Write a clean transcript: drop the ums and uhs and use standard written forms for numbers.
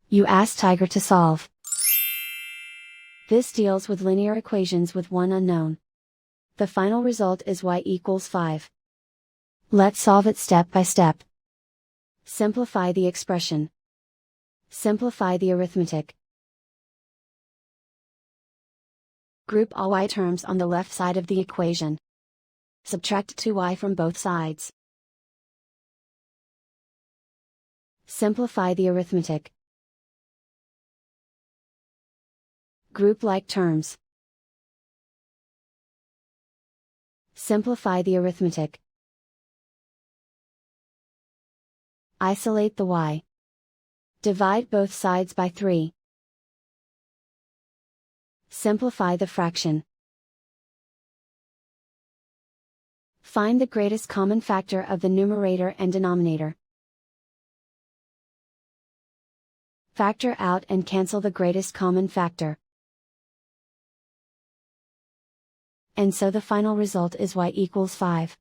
You ask Tiger to solve. This deals with linear equations with one unknown. The final result is y equals 5. Let's solve it step by step. Simplify the expression. Simplify the arithmetic. Group all y terms on the left side of the equation. Subtract 2y from both sides. Simplify the arithmetic. Group like terms. Simplify the arithmetic. Isolate the y. Divide both sides by 3. Simplify the fraction. Find the greatest common factor of the numerator and denominator. Factor out and cancel the greatest common factor. And so the final result is y equals 5.